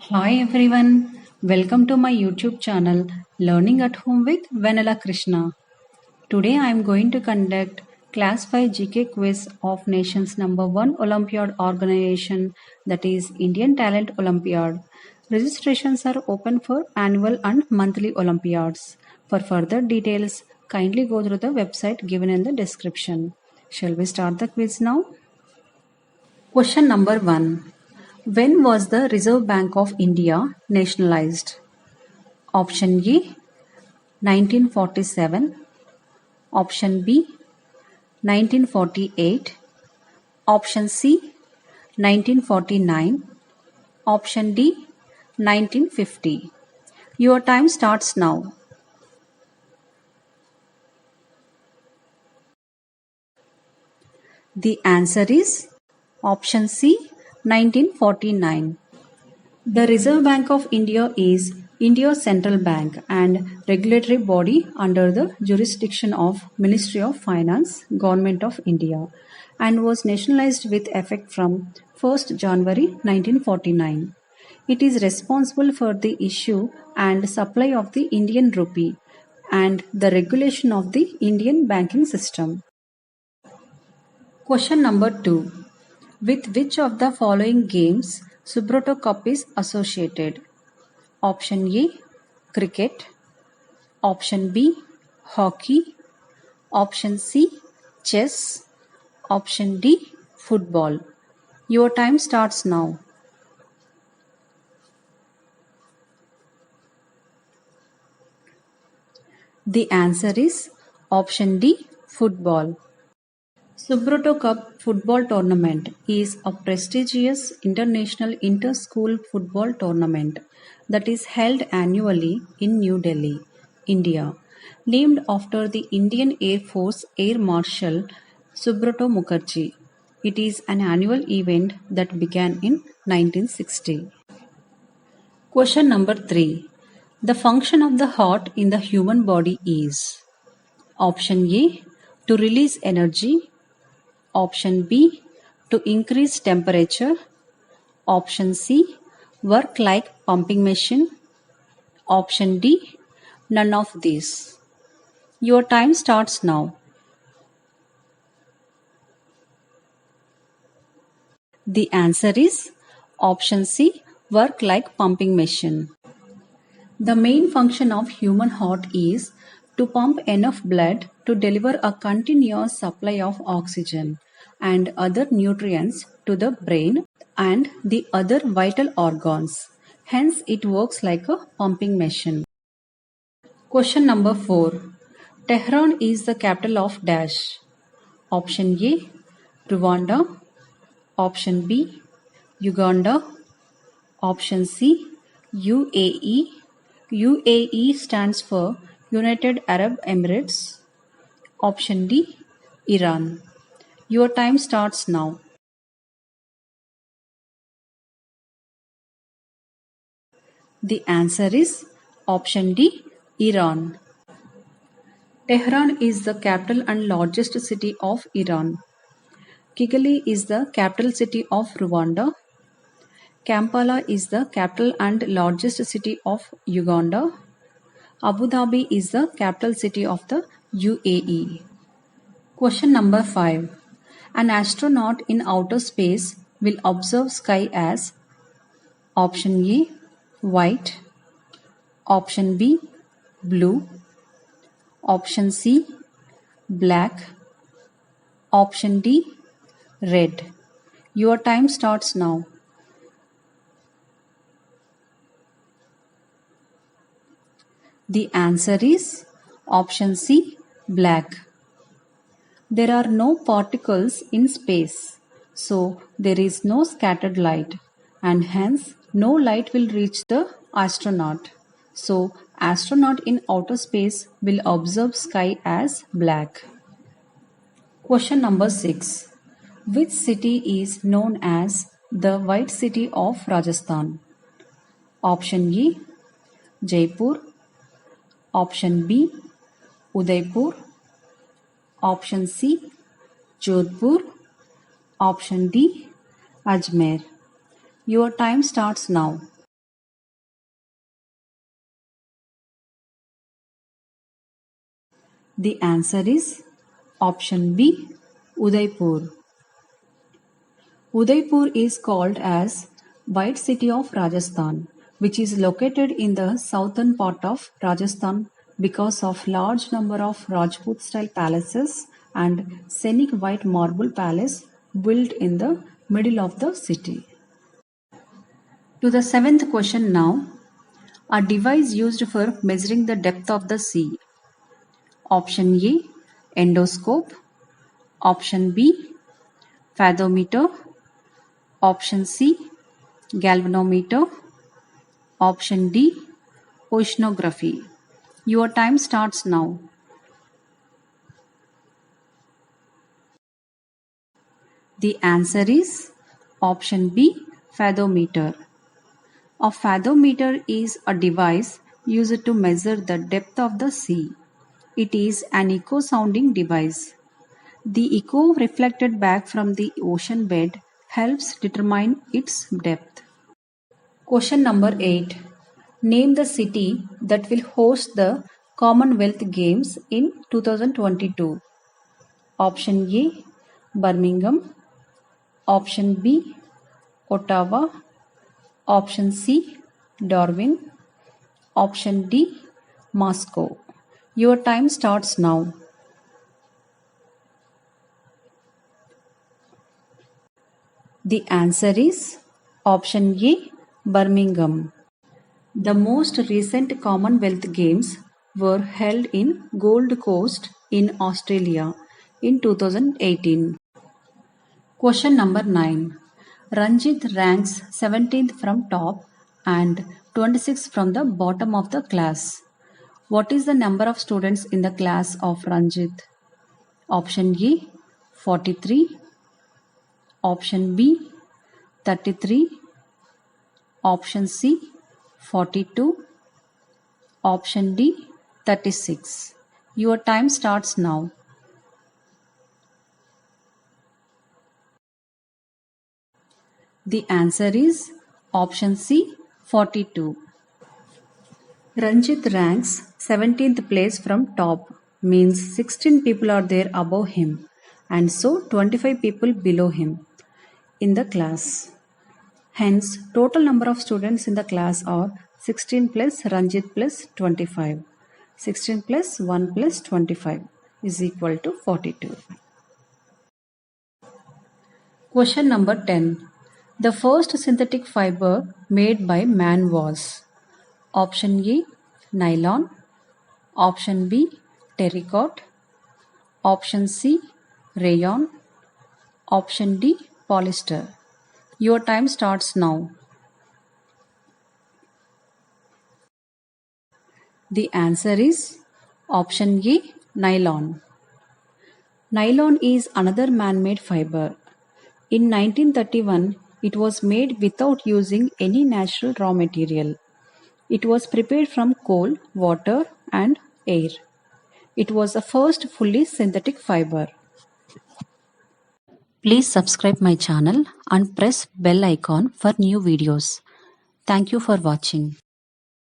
Hi everyone, welcome to my YouTube channel Learning at Home with Vanilla Krishna. Today I am going to conduct Class 5 GK quiz of nation's number 1 Olympiad organization, that is Indian Talent Olympiad. Registrations are open for annual and monthly Olympiads. For further details, kindly go through the website given in the description. Shall we start the quiz now? Question number 1. When was the Reserve Bank of India nationalized? Option A 1947, option B 1948, option C 1949, option D 1950. Your time starts now. The answer is option C 1949. The Reserve Bank of India is India's central bank and regulatory body under the jurisdiction of Ministry of Finance, Government of India, and was nationalized with effect from 1st January 1949. It is responsible for the issue and supply of the Indian rupee and the regulation of the Indian banking system. Question number 2. With which of the following games Subroto Cup is associated? Option A cricket, option B hockey, option C chess, option D football. Your time starts now. The answer is option D football. Subroto Cup football tournament is a prestigious international inter-school football tournament that is held annually in New Delhi, India, named after the Indian Air Force Air Marshal Subroto Mukherjee. It is an annual event that began in 1960. Question number 3. The function of the heart in the human body is option A to release energy, option B to increase temperature, option C work like pumping machine, option D none of these. Your time starts now. The answer is option C work like pumping machine. The main function of human heart is to pump enough blood to deliver a continuous supply of oxygen and other nutrients to the brain and the other vital organs. Hence, it works like a pumping machine. Question number 4. Tehran is the capital of Dash. Option A Rwanda, option B Uganda, option C UAE. UAE stands for United Arab Emirates. Option D Iran. Your time starts now. The answer is option D Iran. Tehran is the capital and largest city of Iran. Kigali is the capital city of Rwanda. Kampala is the capital and largest city of Uganda. Abu Dhabi is the capital city of the UAE. Question number 5. An astronaut in outer space will observe sky as option A white, option B blue, option C black, option D red. Your time starts now. The answer is option C black. There are no particles in space, so there is no scattered light, and hence no light will reach the astronaut. So, astronaut in outer space will observe sky as black. Question number 6. Which city is known as the White City of Rajasthan? Option A Jaipur, option B Udaipur, option C Jodhpur, option D Ajmer. Your time starts now. The answer is option B, Udaipur. Udaipur is called as White City of Rajasthan, which is located in the southern part of Rajasthan because of large number of Rajput style palaces and scenic white marble palace built in the middle of the city. To the seventh question now. A device used for measuring the depth of the sea. Option A, endoscope. Option B, fathometer. Option C, galvanometer. Option D, oceanography. Your time starts now. The answer is option B, fathometer. A fathometer is a device used to measure the depth of the sea. It is an echo-sounding device. The echo reflected back from the ocean bed helps determine its depth. Question number 8. Name the city that will host the Commonwealth Games in 2022. Option A, Birmingham. Option B, Ottawa. Option C, Darwin. Option D, Moscow. Your time starts now. The answer is option A, Birmingham. The most recent Commonwealth Games were held in Gold Coast in Australia in 2018. Question number 9. Ranjit ranks 17th from top and 26th from the bottom of the class. What is the number of students in the class of Ranjit? Option A, 43. Option B, 33. Option C, 42. Option D, 36. Your time starts now. The answer is option C, 42. Ranjit ranks 17th place from top, means 16 people are there above him and so 25 people below him in the class. Hence, total number of students in the class are 16 plus Ranjit plus 25. 16 plus 1 plus 25 is equal to 42. Question number 10. The first synthetic fiber made by man was option A, nylon. Option B, terracotta. Option C, rayon. Option D, polyester. Your time starts now. The answer is option A, nylon. Nylon is another man-made fiber. In 1931, it was made without using any natural raw material. It was prepared from coal, water, and air. It was the first fully synthetic fiber. Please subscribe my channel and press bell icon for new videos. Thank you for watching.